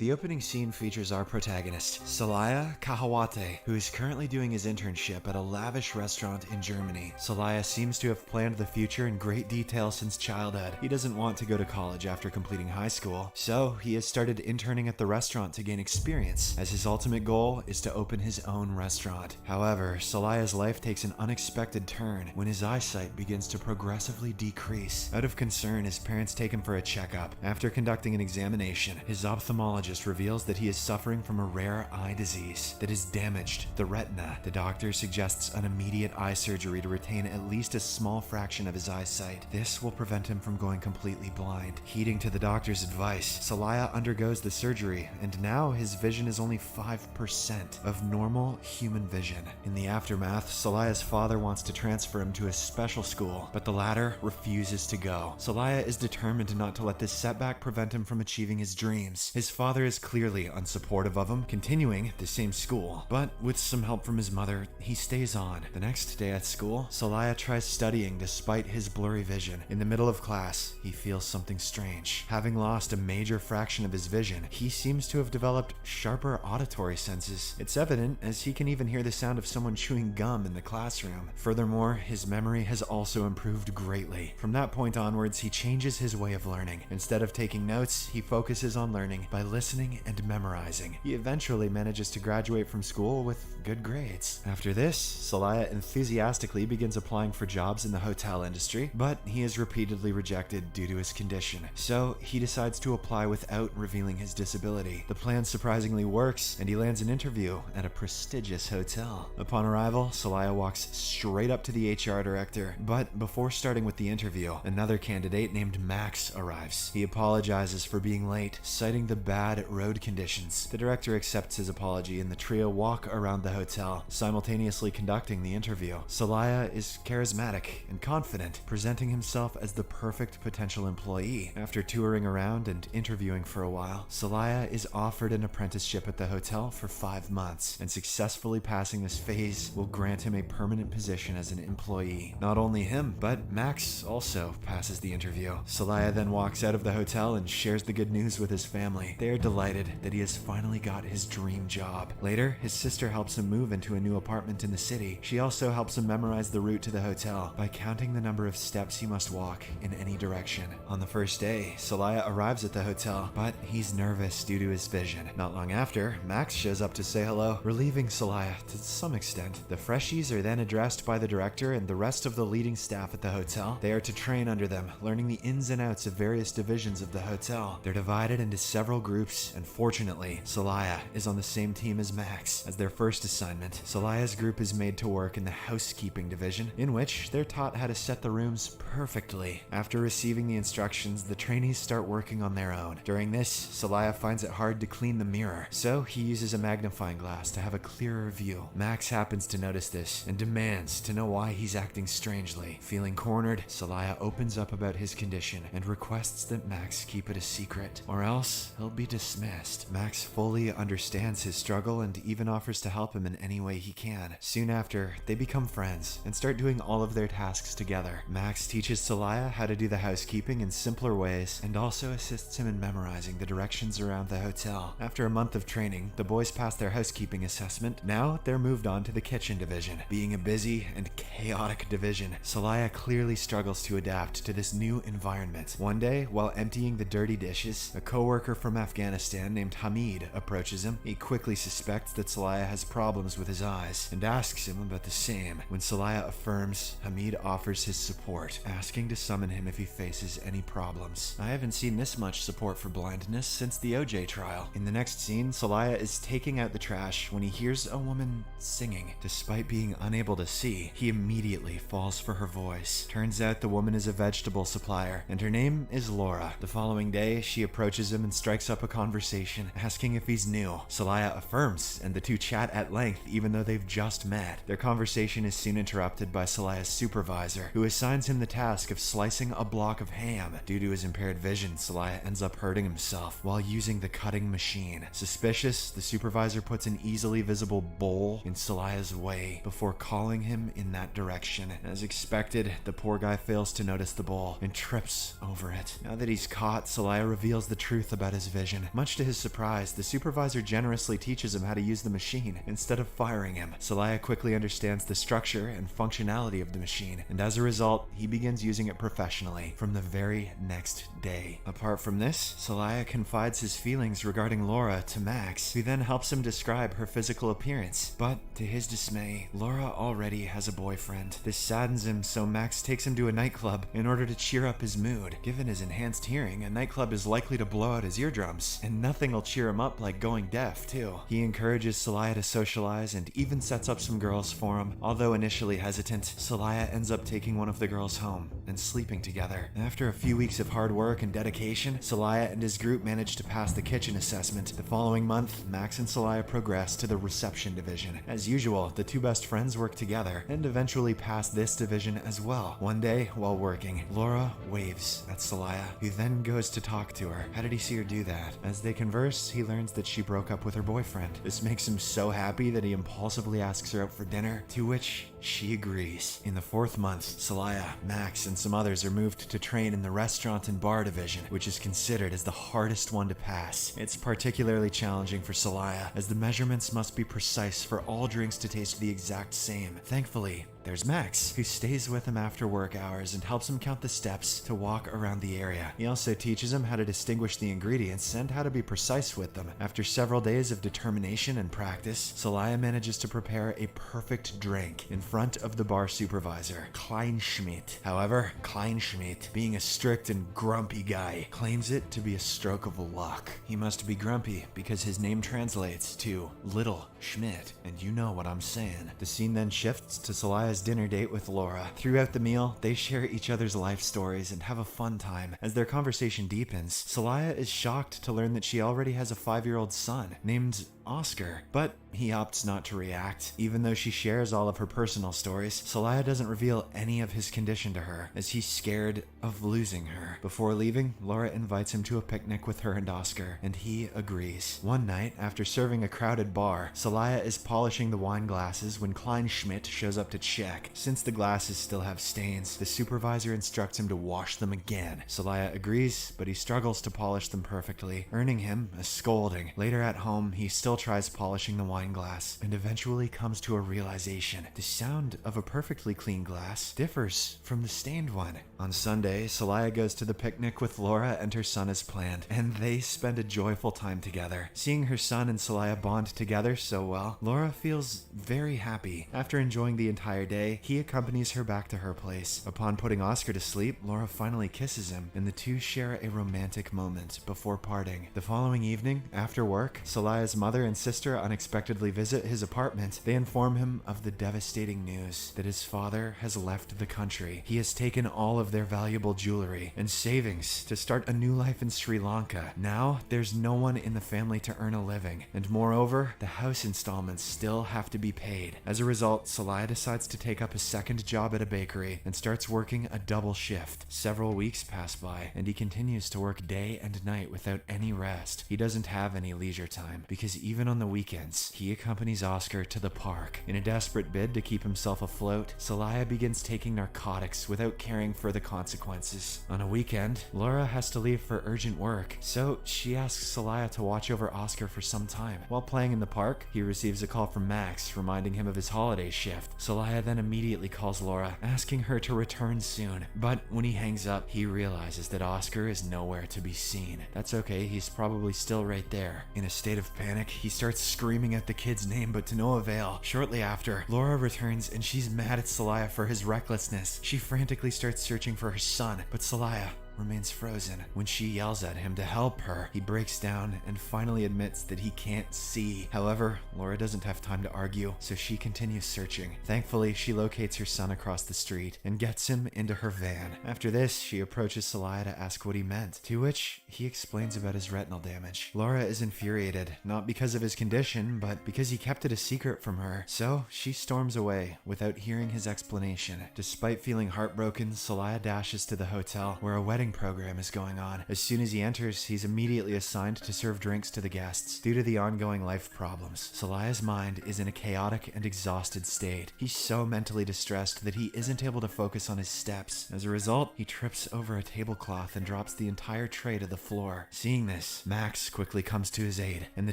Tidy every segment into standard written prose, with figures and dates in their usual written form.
The opening scene features our protagonist, Celaya Kahawate, who is currently doing his internship at a lavish restaurant in Germany. Celaya seems to have planned the future in great detail since childhood. He doesn't want to go to college after completing high school, so he has started interning at the restaurant to gain experience, as his ultimate goal is to open his own restaurant. However, Celaya's life takes an unexpected turn when his eyesight begins to progressively decrease. Out of concern, his parents take him for a checkup. After conducting an examination, his ophthalmologist reveals that he is suffering from a rare eye disease that has damaged the retina. The doctor suggests an immediate eye surgery to retain at least a small fraction of his eyesight. This will prevent him from going completely blind. Heeding to the doctor's advice, Celaya undergoes the surgery, and now his vision is only 5% of normal human vision. In the aftermath, Celaya's father wants to transfer him to a special school, but the latter refuses to go. Celaya is determined not to let this setback prevent him from achieving his dreams. His father is clearly unsupportive of him continuing the same school, but with some help from his mother, he stays on. The next day at school, Celaya tries studying despite his blurry vision. In the middle of class, he feels something strange. Having lost a major fraction of his vision, he seems to have developed sharper auditory senses. It's evident as he can even hear the sound of someone chewing gum in the classroom. Furthermore, his memory has also improved greatly. From that point onwards, he changes his way of learning. Instead of taking notes, he focuses on learning by listening and memorizing. He eventually manages to graduate from school with good grades. After this, Celaya enthusiastically begins applying for jobs in the hotel industry, but he is repeatedly rejected due to his condition. So he decides to apply without revealing his disability. The plan surprisingly works, and he lands an interview at a prestigious hotel. Upon arrival, Celaya walks straight up to the HR director, but before starting with the interview, another candidate named Max arrives. He apologizes for being late, citing the bad road conditions. The director accepts his apology, and the trio walk around the hotel, simultaneously conducting the interview. Celaya is charismatic and confident, presenting himself as the perfect potential employee. After touring around and interviewing for a while, Celaya is offered an apprenticeship at the hotel for 5 months, and successfully passing this phase will grant him a permanent position as an employee. Not only him, but Max also passes the interview. Celaya then walks out of the hotel and shares the good news with his family. They are delighted that he has finally got his dream job. Later, his sister helps him move into a new apartment in the city. She also helps him memorize the route to the hotel by counting the number of steps he must walk in any direction. On the first day, Celaya arrives at the hotel, but he's nervous due to his vision. Not long after, Max shows up to say hello, relieving Celaya to some extent. The freshies are then addressed by the director and the rest of the leading staff at the hotel. They are to train under them, learning the ins and outs of various divisions of the hotel. They're divided into several groups, and fortunately, Celaya is on the same team as Max. As their first assignment, Celaya's group is made to work in the housekeeping division, in which they're taught how to set the rooms perfectly. After receiving the instructions, the trainees start working on their own. During this, Celaya finds it hard to clean the mirror, so he uses a magnifying glass to have a clearer view. Max happens to notice this and demands to know why he's acting strangely. Feeling cornered, Celaya opens up about his condition and requests that Max keep it a secret, or else he'll be dismissed. Max fully understands his struggle and even offers to help him in any way he can. Soon after, they become friends and start doing all of their tasks together. Max teaches Celaya how to do the housekeeping in simpler ways and also assists him in memorizing the directions around the hotel. After a month of training, the boys pass their housekeeping assessment. Now they're moved on to the kitchen division. Being a busy and chaotic division, Celaya clearly struggles to adapt to this new environment. One day, while emptying the dirty dishes, a coworker from Afghanistan named Hamid approaches him. He quickly suspects that Celaya has problems with his eyes and asks him about the same. When Celaya affirms, Hamid offers his support, asking to summon him if he faces any problems. I haven't seen this much support for blindness since the OJ trial. In the next scene, Celaya is taking out the trash when he hears a woman singing. Despite being unable to see, he immediately falls for her voice. Turns out the woman is a vegetable supplier, and her name is Laura. The following day, she approaches him and strikes up a conversation, asking if he's new. Celaya affirms, and the two chat at length even though they've just met. Their conversation is soon interrupted by Celaya's supervisor, who assigns him the task of slicing a block of ham. Due to his impaired vision, Celaya ends up hurting himself while using the cutting machine. Suspicious, the supervisor puts an easily visible bowl in Celaya's way before calling him in that direction. As expected, the poor guy fails to notice the bowl and trips over it. Now that he's caught, Celaya reveals the truth about his vision. Much to his surprise, the supervisor generously teaches him how to use the machine instead of firing him. Celaya quickly understands the structure and functionality of the machine, and as a result, he begins using it professionally from the very next day. Apart from this, Celaya confides his feelings regarding Laura to Max, who then helps him describe her physical appearance. But to his dismay, Laura already has a boyfriend. This saddens him, so Max takes him to a nightclub in order to cheer up his mood. Given his enhanced hearing, a nightclub is likely to blow out his eardrums, and nothing will cheer him up like going deaf, too. He encourages Celaya to socialize and even sets up some girls for him. Although initially hesitant, Celaya ends up taking one of the girls home and sleeping together. After a few weeks of hard work and dedication, Celaya and his group manage to pass the kitchen assessment. The following month, Max and Celaya progress to the reception division. As usual, the two best friends work together and eventually pass this division as well. One day, while working, Laura waves at Celaya, who then goes to talk to her. How did he see her do that? As they converse, he learns that she broke up with her boyfriend. This makes him so happy that he impulsively asks her out for dinner, to which she agrees. In the 4th month, Celaya, Max, and some others are moved to train in the restaurant and bar division, which is considered as the hardest one to pass. It's particularly challenging for Celaya, as the measurements must be precise for all drinks to taste the exact same. Thankfully, there's Max, who stays with him after work hours and helps him count the steps to walk around the area. He also teaches him how to distinguish the ingredients and how to be precise with them. After several days of determination and practice, Celaya manages to prepare a perfect drink in front of the bar supervisor, Kleinschmidt. However, Kleinschmidt, being a strict and grumpy guy, claims it to be a stroke of luck. He must be grumpy because his name translates to Little Schmidt, and you know what I'm saying. The scene then shifts to Celaya's dinner date with Laura. Throughout the meal, they share each other's life stories and have a fun time. As their conversation deepens, Celaya is shocked to learn that she already has a 5-year-old son named Oscar, but he opts not to react. Even though she shares all of her personal stories, Celaya doesn't reveal any of his condition to her, as he's scared of losing her. Before leaving, Laura invites him to a picnic with her and Oscar, and he agrees. One night, after serving a crowded bar, Celaya is polishing the wine glasses when Kleinschmidt shows up to check. Since the glasses still have stains, the supervisor instructs him to wash them again. Celaya agrees, but he struggles to polish them perfectly, earning him a scolding. Later at home, he still tries polishing the wine glass and eventually comes to a realization. The sound of a perfectly clean glass differs from the stained one. On Sunday, Celaya goes to the picnic with Laura and her son as planned, and they spend a joyful time together. Seeing her son and Celaya bond together so well, Laura feels very happy. After enjoying the entire day, he accompanies her back to her place. Upon putting Oscar to sleep, Laura finally kisses him, and the two share a romantic moment before parting. The following evening, after work, Celaya's mother and sister unexpectedly visit his apartment. They inform him of the devastating news that his father has left the country. He has taken all of their valuable jewelry and savings to start a new life in Sri Lanka. Now, there's no one in the family to earn a living, and moreover, the house installments still have to be paid. As a result, Celaya decides to take up a second job at a bakery and starts working a double shift. Several weeks pass by, and he continues to work day and night without any rest. He doesn't have any leisure time, because even on the weekends, he accompanies Oscar to the park. In a desperate bid to keep himself afloat, Celaya begins taking narcotics without caring for the consequences. On a weekend, Laura has to leave for urgent work, so she asks Celaya to watch over Oscar for some time. While playing in the park, he receives a call from Max, reminding him of his holiday shift. Celaya then immediately calls Laura, asking her to return soon. But when he hangs up, he realizes that Oscar is nowhere to be seen. That's okay, he's probably still right there. In a state of panic, he starts screaming at the kid's name, but to no avail. Shortly after, Laura returns and she's mad at Celaya for his recklessness. She frantically starts searching for her son, but Celaya remains frozen. When she yells at him to help her, he breaks down and finally admits that he can't see. However, Laura doesn't have time to argue, so she continues searching. Thankfully, she locates her son across the street and gets him into her van. After this, she approaches Celaya to ask what he meant, to which he explains about his retinal damage. Laura is infuriated, not because of his condition, but because he kept it a secret from her, so she storms away without hearing his explanation. Despite feeling heartbroken, Celaya dashes to the hotel, where a wedding training program is going on. As soon as he enters, he's immediately assigned to serve drinks to the guests. Due to the ongoing life problems, Celaya's mind is in a chaotic and exhausted state. He's so mentally distressed that he isn't able to focus on his steps. As a result, he trips over a tablecloth and drops the entire tray to the floor. Seeing this, Max quickly comes to his aid, and the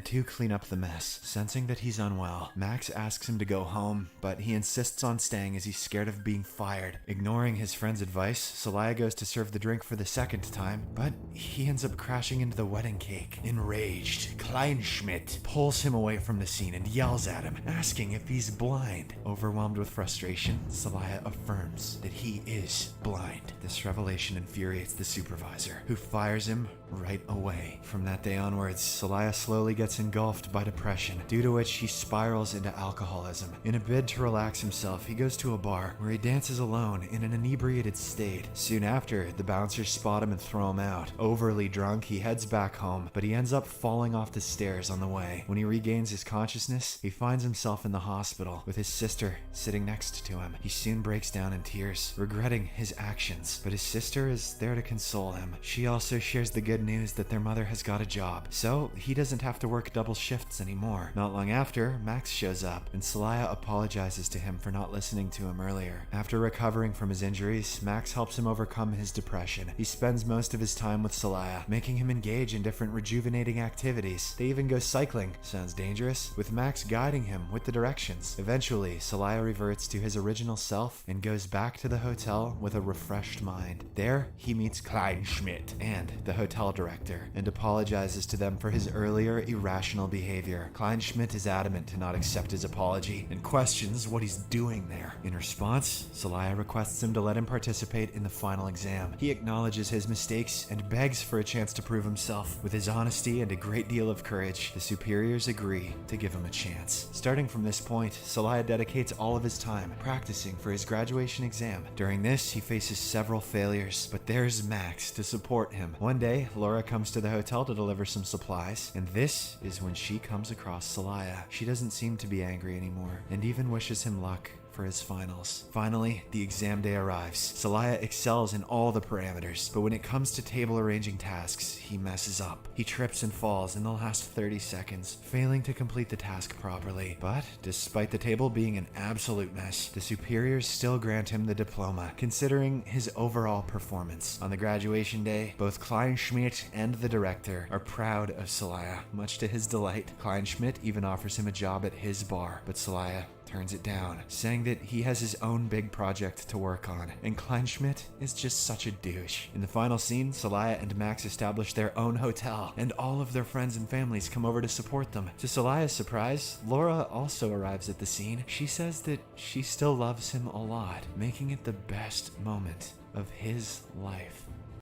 two clean up the mess. Sensing that he's unwell, Max asks him to go home, but he insists on staying as he's scared of being fired. Ignoring his friend's advice, Celaya goes to serve the drink for the second time, but he ends up crashing into the wedding cake. Enraged, Kleinschmidt pulls him away from the scene and yells at him, asking if he's blind. Overwhelmed with frustration, Celaya affirms that he is blind. This revelation infuriates the supervisor, who fires him right away. From that day onwards, Celaya slowly gets engulfed by depression, due to which he spirals into alcoholism. In a bid to relax himself, he goes to a bar where he dances alone in an inebriated state. Soon after, the bouncers spot him and throw him out. Overly drunk, he heads back home, but he ends up falling off the stairs on the way. When he regains his consciousness, he finds himself in the hospital with his sister sitting next to him. He soon breaks down in tears, regretting his actions, but his sister is there to console him. She also shares the good news that their mother has got a job, so he doesn't have to work double shifts anymore. Not long after, Max shows up, and Celaya apologizes to him for not listening to him earlier. After recovering from his injuries, Max helps him overcome his depression. He spends most of his time with Celaya, making him engage in different rejuvenating activities. They even go cycling. Sounds dangerous? With Max guiding him with the directions. Eventually, Celaya reverts to his original self and goes back to the hotel with a refreshed mind. There, he meets Kleinschmidt and the hotel director, and apologizes to them for his earlier irrational behavior. Kleinschmidt is adamant to not accept his apology and questions what he's doing there. In response, Celaya requests him to let him participate in the final exam. He acknowledges his mistakes and begs for a chance to prove himself. With his honesty and a great deal of courage, the superiors agree to give him a chance. Starting from this point, Celaya dedicates all of his time practicing for his graduation exam. During this, he faces several failures, but there's Max to support him. One day, Laura comes to the hotel to deliver some supplies, and this is when she comes across Celaya. She doesn't seem to be angry anymore, and even wishes him luck for his finals. Finally, the exam day arrives. Celaya excels in all the parameters, but when it comes to table arranging tasks, he messes up. He trips and falls in the last 30 seconds, failing to complete the task properly. But despite the table being an absolute mess, the superiors still grant him the diploma, considering his overall performance. On the graduation day, both Kleinschmidt and the director are proud of Celaya. Much to his delight, Kleinschmidt even offers him a job at his bar, but Celaya turns it down, saying that he has his own big project to work on, and Kleinschmidt is just such a douche. In the final scene, Celaya and Max establish their own hotel, and all of their friends and families come over to support them. To Celaya's surprise, Laura also arrives at the scene. She says that she still loves him a lot, making it the best moment of his life.